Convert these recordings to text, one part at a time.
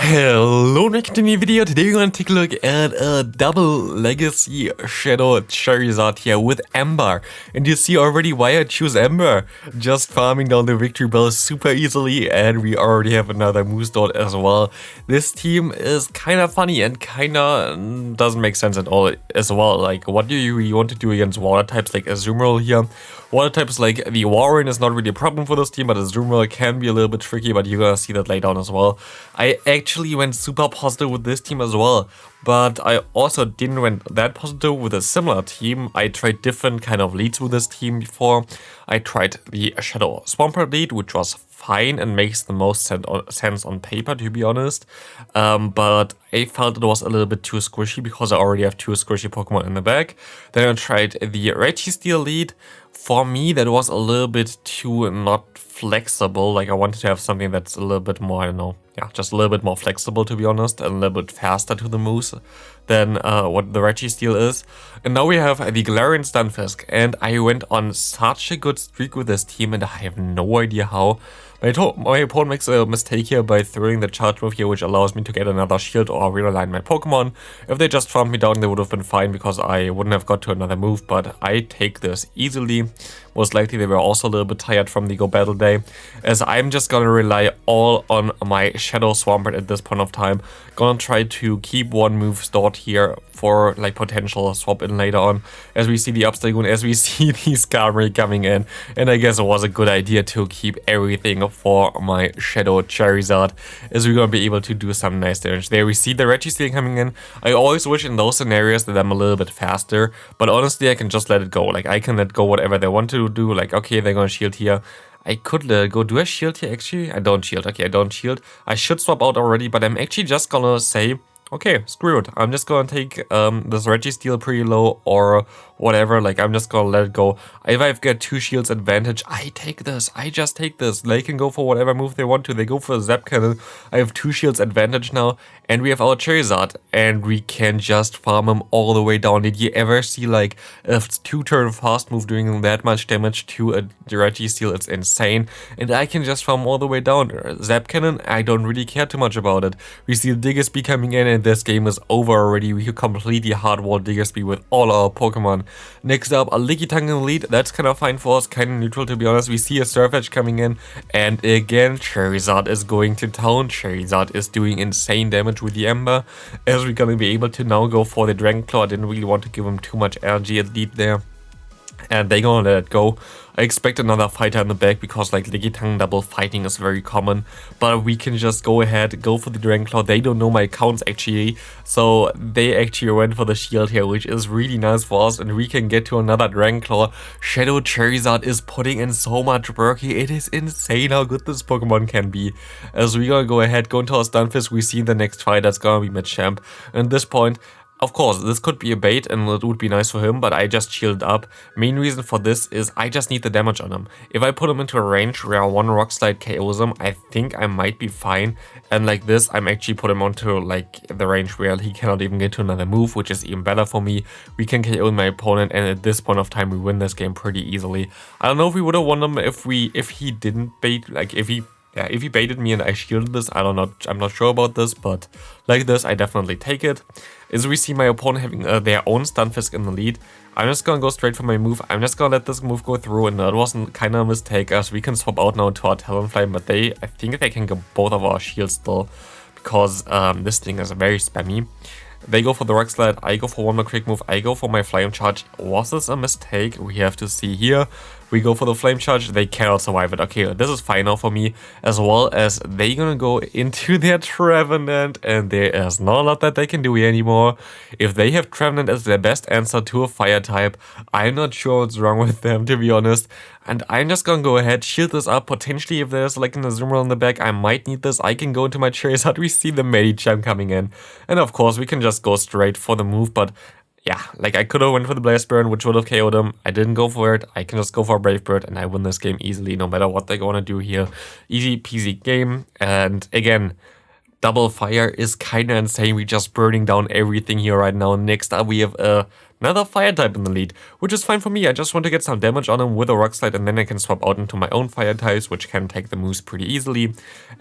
Hello, next new video. Today we're going to take a look at a double Legacy Shadow Charizard here with Ember. And you see already why I choose Ember. Just farming down the victory bell super easily, and we already have another Moose Dot as well. This team is kind of funny and kind of doesn't make sense at all as well. Like, what do you really want to do against water types like Azumarill here? Water types like the Warren is not really a problem for this team, but Azumarill can be a little bit tricky, but you're gonna see that later on as well. I actually went super positive with this team as well, but I also didn't went that positive with a similar team. I tried different kind of leads with this team before. I tried the Shadow Swampert lead, which was fine and makes the most sense on paper, to be honest. But I felt it was a little bit too squishy because I already have two squishy Pokemon in the back. Then I tried the Legacy Steel lead. For me, that was a little bit too not flexible. Like, I wanted to have something that's a little bit more, I don't know, yeah, just a little bit more flexible, to be honest, and a little bit faster to the moves than what the Legacy Steel is. And now we have the Galarian Stunfisk, and I went on such a good streak with this team, and I have no idea how. My opponent makes a mistake here by throwing the charge move here, which allows me to get another shield or realign my Pokemon. If they just farmed me down, they would have been fine because I wouldn't have got to another move, but I take this easily. Most likely they were also a little bit tired from the Go Battle Day, as I'm just gonna rely all on my Shadow Swampert at this point of time. Gonna try to keep one move stored here for like potential swap in later on, as we see the Upstagoon, as we see the Skarmory coming in, and I guess it was a good idea to keep everything for my Shadow Charizard, as we're gonna be able to do some nice damage. There we see the Legacy Steel coming in. I always wish in those scenarios that I'm a little bit faster, but honestly I can just let it go. Like, I can let go whatever they want to do. Like, okay, they're gonna shield here, I could let it go. Do I shield here actually? I don't shield. Okay, I don't shield. I should swap out already, but I'm actually just gonna say, okay, screw it. I'm just gonna take this Legacy Steel pretty low or whatever. Like, I'm just gonna let it go. If I've got two shields advantage, I take this. I just take this. They can go for whatever move they want to. They go for a Zap Cannon. I have two shields advantage now, and we have our Charizard, and we can just farm him all the way down. Did you ever see like a two-turn fast move doing that much damage to a Legacy Steel? It's insane, and I can just farm all the way down. Zap Cannon, I don't really care too much about it. We see Diggersby coming in, and this game is over already. We could completely hardwall Diggersby with all our Pokemon. Next up, a Lickitung in the lead. That's kind of fine for us, kind of neutral, to be honest. We see a Surf Edge coming in, and again, Charizard is going to town. Charizard is doing insane damage with the Ember, as we're gonna be able to now go for the Dragon Claw. I didn't really want to give him too much energy at lead there, and they're gonna let it go. I expect another fighter in the back because like Lickitung double fighting is very common, but we can just go ahead, go for the Dragon Claw. They don't know my accounts actually, so they actually went for the shield here, which is really nice for us, and we can get to another Dragon Claw. Shadow Charizard is putting in so much work here. It is insane how good this Pokemon can be. As we gonna go ahead, go into our Stunfisk, we see the next fight, that's gonna be Machamp. At this point, of course, this could be a bait and it would be nice for him, but I just shielded up. Main reason for this is I just need the damage on him. If I put him into a range where one Rock Slide KOs him, I think I might be fine. And like this, I'm actually put him onto like the range where he cannot even get to another move, which is even better for me. We can KO my opponent, and at this point of time, we win this game pretty easily. I don't know if we would have won him if he didn't bait, like if he baited me and I shielded this. I'm not sure about this, but like this, I definitely take it. As we see my opponent having their own Stunfisk in the lead, I'm just gonna go straight for my move. I'm just gonna let this move go through, and that wasn't kind of a mistake, as we can swap out now to our Talonflame, but I think they can get both of our shields still, because this thing is very spammy. They go for the Rock Slide, I go for one more quick move, I go for my Flame Charge. Was this a mistake? We have to see here. We go for the Flame Charge, they cannot survive it. Okay, this is fine now for me, as well as they gonna go into their Trevenant, and there is not a lot that they can do here anymore. If they have Trevenant as their best answer to a fire type, I'm not sure what's wrong with them, to be honest. And I'm just gonna go ahead, shield this up. Potentially, if there's like an Azumarill in the back, I might need this. I can go into my Charizard. We see the Medicham coming in, and of course, we can just go straight for the move, but yeah, like I could have went for the Blaze Burn, which would have KO'd him. I didn't go for it. I can just go for a Brave Bird, and I win this game easily, no matter what they're gonna do here. Easy peasy game, and again, double fire is kinda insane. We're just burning down everything here right now. Next up, we have a another fire type in the lead, which is fine for me. I just want to get some damage on him with a Rock Slide, and then I can swap out into my own fire types, which can take the moves pretty easily.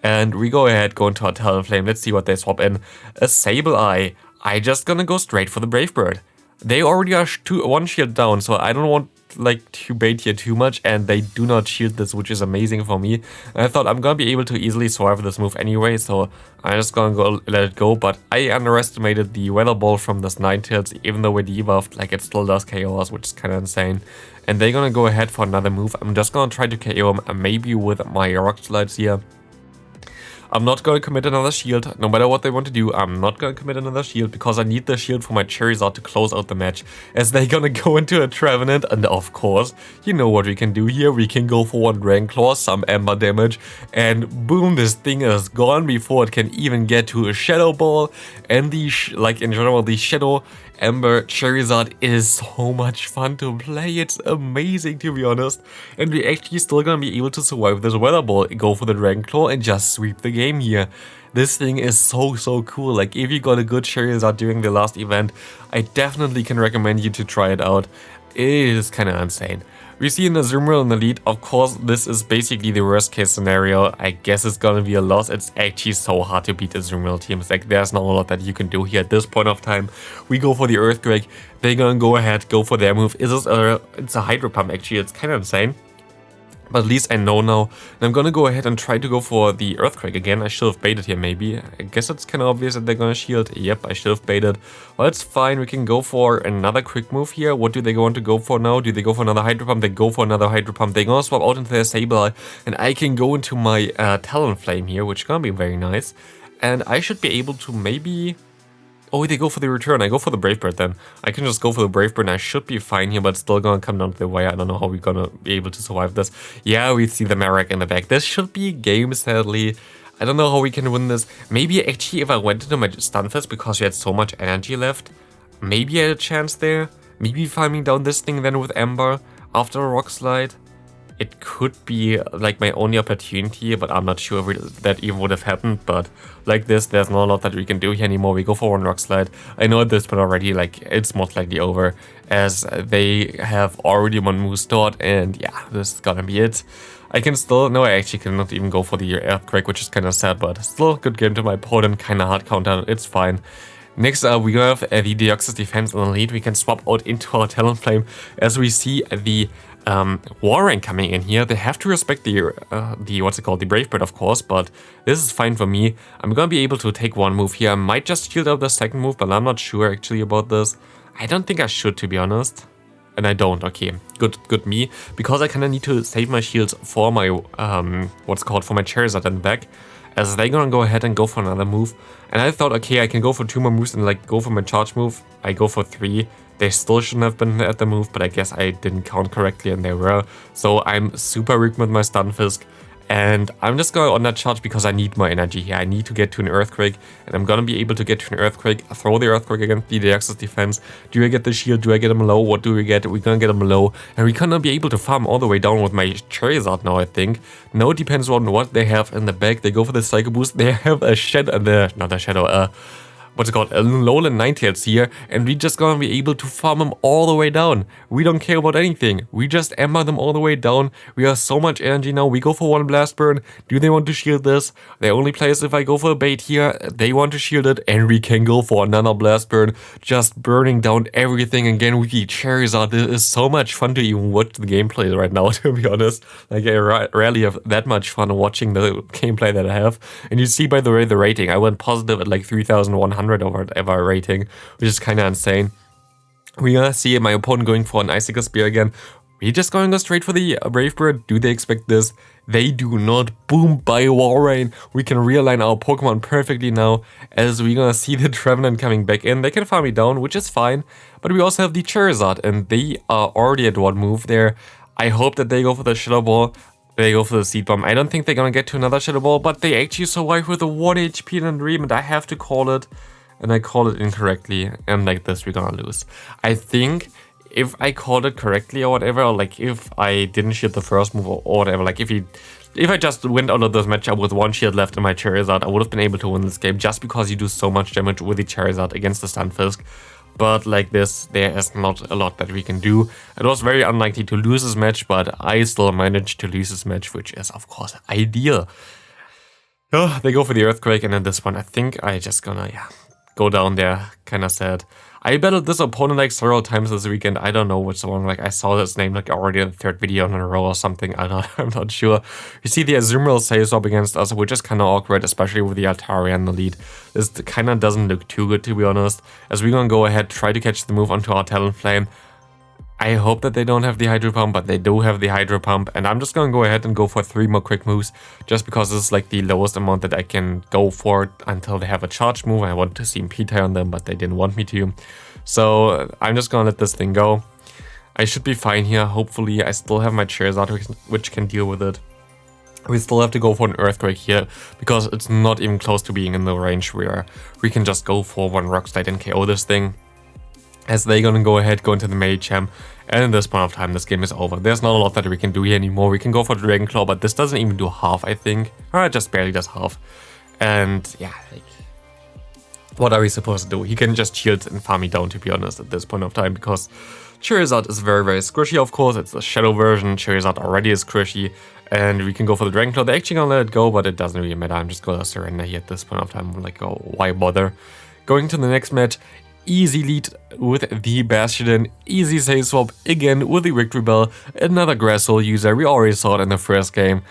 And we go ahead, go into our Talonflame. Let's see what they swap in. A Sableye. I just gonna go straight for the Brave Bird. They already are one shield down, so I don't want like to bait here too much, and they do not shield this, which is amazing for me. And I thought I'm gonna be able to easily survive this move anyway, so I'm just gonna go let it go. But I underestimated the Weather Ball from this Ninetales, even though we debuffed, like it still does KO us, which is kind of insane. And they're gonna go ahead for another move. I'm just gonna try to KO him, maybe with my Rock Slides here. I'm not going to commit another shield, no matter what they want to do. I'm not going to commit another shield because I need the shield for my Charizard to close out the match, as they're gonna go into a Trevenant. And of course, you know what we can do here. We can go for one Dragon Claw, some Ember damage, and boom, this thing is gone before it can even get to a Shadow Ball. And the like in general, the Shadow Ember Charizard is so much fun to play. It's amazing, to be honest. And we're actually still gonna be able to survive this Weather Ball, go for the Dragon Claw, and just sweep the game here. This thing is so cool. Like, if you got a good Charizard during the last event, I definitely can recommend you to try it out. It is kind of insane. We see in the Azumarill in the lead. Of course, this is basically the worst case scenario. I guess it's gonna be a loss. It's actually so hard to beat the Azumarill teams. Like, there's not a lot that you can do here at this point of time. We go for the Earthquake. They're gonna go ahead, go for their move. It's a Hydro Pump, actually. It's kind of insane. But at least I know now. And I'm gonna go ahead and try to go for the Earthquake again. I should have baited here, maybe. I guess it's kind of obvious that they're gonna shield. Yep, I should have baited. Well, it's fine. We can go for another quick move here. What do they want to go for now? Do they go for another Hydro Pump? They go for another Hydro Pump. They're gonna swap out into their Sableye. And I can go into my Talonflame here, which is gonna be very nice. And I should be able to maybe... Oh, they go for the return. I go for the Brave Bird then. I can just go for the Brave Bird and I should be fine here, but still gonna come down to the wire. I don't know how we're gonna be able to survive this. Yeah, we see the Marak in the back. This should be a game, sadly. I don't know how we can win this. Maybe actually if I went into my Stunfisk because we had so much energy left, maybe I had a chance there. Maybe farming down this thing then with Ember after a Rock Slide. It could be like my only opportunity, but I'm not sure if that even would have happened. But like this, there's not a lot that we can do here anymore. We go for one Rock Slide. I know at this point already, like, it's most likely over, as they have already one move stored, and yeah, this is gonna be it. I can still, no, I actually cannot even go for the Earthquake, which is kind of sad, but still good game to my opponent, kind of hard counter, it's fine. Next up, we have the Deoxys defense in the lead. We can swap out into our Talonflame, as we see the War Rank coming in here. They have to respect the what's it called, the Brave Bird, of course, but this is fine for me. I'm gonna be able to take one move here. I might just shield out the second move, but I'm not sure actually about this. I don't think I should, to be honest. And I don't. Okay, good me, because I kind of need to save my shields for my what's it called, for my Charizard in the back, as they're gonna go ahead and go for another move. And I thought, okay, I can go for 2 more moves and like go for my charge move. I go for 3. They still shouldn't have been at the move, but I guess I didn't count correctly and they were. So I'm super weak with my Stunfisk. And I'm just going on that charge because I need more energy here. I need to get to an Earthquake, and I'm gonna be able to get to an Earthquake, throw the Earthquake against the Deoxys defense. Do I get the shield? Do I get him low? What do we get? We're gonna get him low, and we're gonna be able to farm all the way down with my Charizard now, I think. Now it depends on what they have in the back. They go for the Psycho Boost. They have a Shadow, not a Shadow, what's it called, a Alolan Ninetales here, and we just gonna be able to farm them all the way down. We don't care about anything. We just Ember them all the way down. We have so much energy now. We go for one Blast Burn. Do they want to shield this? They only play as if I go for a bait here. They want to shield it, and we can go for another Blast Burn, just burning down everything again with the Charizard. It is so much fun to even watch the gameplay right now, to be honest. Like, I rarely have that much fun watching the gameplay that I have. And you see, by the way, the rating. I went positive at like 3,100 or whatever rating, which is kind of insane. We gonna see my opponent going for an Icicle Spear again. We're just going to go straight for the Brave Bird. Do they expect this? They do not. Boom, by War Rain. We can realign our Pokemon perfectly now, as we're gonna see the Trevenant coming back in. They can farm me down, which is fine, but we also have the Charizard, and they are already at one move there. I hope that they go for the Shadow Ball. They go for the Seed Bomb. I don't think they're gonna get to another Shadow Ball, but they actually survive with a 1 HP in a Dream, and I have to call it. And I called it incorrectly, and like this, we're gonna lose. I think if I called it correctly or whatever, or like if I didn't shield the first move or whatever, like if I just went out of this matchup with 1 shield left in my Charizard, I would have been able to win this game, just because you do so much damage with the Charizard against the Stunfisk. But like this, there is not a lot that we can do. It was very unlikely to lose this match, but I still managed to lose this match, which is of course ideal. Oh, they go for the Earthquake, and at this one I think I just gonna, go down there. Kinda sad. I battled this opponent like several times this weekend. I don't know what's wrong. Like I saw this name like already in the 3rd video in a row or something. I'm not sure. You see the Azumarill saves up against us, which is kind of awkward, especially with the Altaria in the lead. This kind of doesn't look too good, to be honest. As we're gonna go ahead, try to catch the move onto our Talonflame. I hope that they don't have the Hydro Pump, but they do have the Hydro Pump, and I'm just gonna go ahead and go for 3 more quick moves, just because this is like the lowest amount that I can go for until they have a charge move. I wanted to see P-tie on them, but they didn't want me to. So I'm just gonna let this thing go. I should be fine here. Hopefully I still have my Charizard, which can deal with it. We still have to go for an Earthquake here, because it's not even close to being in the range where we can just go for 1 Rock Slide and KO this thing. As they're gonna go ahead, go into the Medicham, and at this point of time, this game is over. There's not a lot that we can do here anymore. We can go for Dragon Claw, but this doesn't even do half, I think. Or it just barely does half. And yeah, like, what are we supposed to do? He can just shield and farm me down, to be honest, at this point of time, because Charizard is very, very squishy, of course. It's the Shadow version. Charizard already is squishy, and we can go for the Dragon Claw. They're actually gonna let it go, but it doesn't really matter. I'm just gonna surrender here at this point of time. I'm like, oh, why bother? Going to the next match. Easy lead with the Bastion, easy save swap again with the Victory Bell, another Grass Hole user, we already saw it in the first game,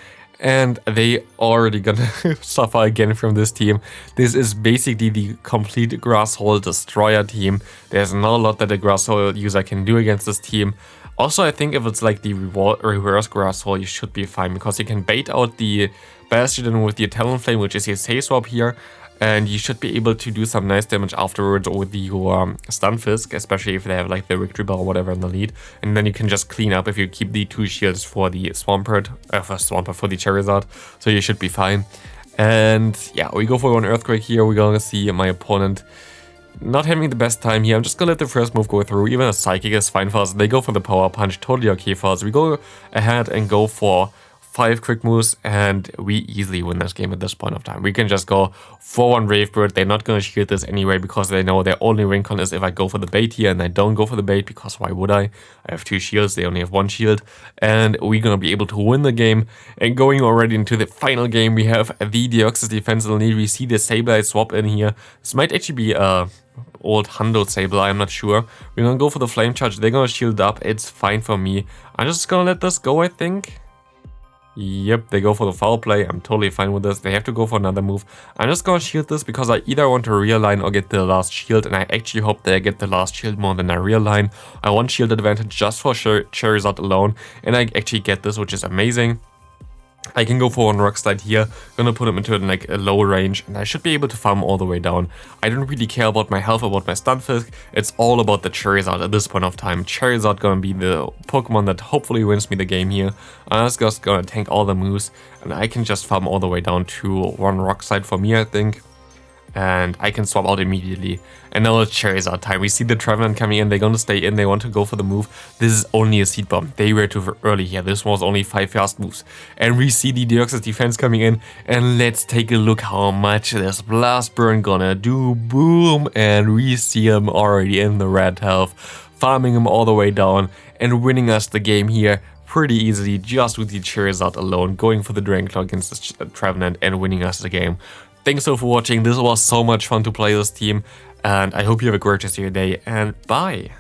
and they already gonna suffer again from this team. This is basically the complete Grass Hole Destroyer team. There's not a lot that a Grass Hole user can do against this team. Also, I think if it's like the reverse Grass Hole, you should be fine, because you can bait out the Bastion with the Talonflame, which is your save swap here. And you should be able to do some nice damage afterwards with your Stunfisk, especially if they have like the Victory Bell or whatever in the lead. And then you can just clean up if you keep the 2 shields for the Swampert, for the Charizard. So you should be fine. And yeah, we go for 1 Earthquake here. We're gonna see my opponent not having the best time here. I'm just gonna let the first move go through. Even a Psychic is fine for us. They go for the Power Punch, totally okay for us. We go ahead and go for 5 quick moves, and we easily win this game at this point of time. We can just go for 1 Brave Bird. They're not going to shield this anyway, because they know their only win con is if I go for the bait here, and I don't go for the bait, because why would I? I have 2 shields, they only have 1 shield, and we're going to be able to win the game. And going already into the final game, we have the Deoxys defense lead. We see the Sableye swap in here. This might actually be old Hundo Sableye, I'm not sure. We're going to go for the Flame Charge. They're going to shield up. It's fine for me. I'm just going to let this go, I think. Yep, they go for the foul play. I'm totally fine with this. They have to go for another move. I'm just gonna shield this because I either want to realign or get the last shield, and I actually hope that I get the last shield more than I realign. I want shield advantage just for Charizard alone, and I actually get this, which is amazing. I can go for 1 Rock Slide here, gonna put him into like a low range, and I should be able to farm all the way down. I don't really care about my health, about my Stunfisk, it's all about the Charizard at this point of time. Charizard gonna be the Pokemon that hopefully wins me the game here. I'm just gonna tank all the moves, and I can just farm all the way down to 1 Rock Slide for me, I think. And I can swap out immediately. And now it's Charizard time. We see the Trevenant coming in. They're going to stay in. They want to go for the move. This is only a Seed Bomb. They were too early here. This was only 5 fast moves. And we see the Deoxys defense coming in. And let's take a look how much this Blast Burn gonna do. Boom. And we see him already in the red health. Farming him all the way down. And winning us the game here pretty easily. Just with the Charizard alone. Going for the Dragon Claw against the Trevenant. And winning us the game. Thanks so for watching. This was so much fun to play this team, and I hope you have a great rest of your day, and bye!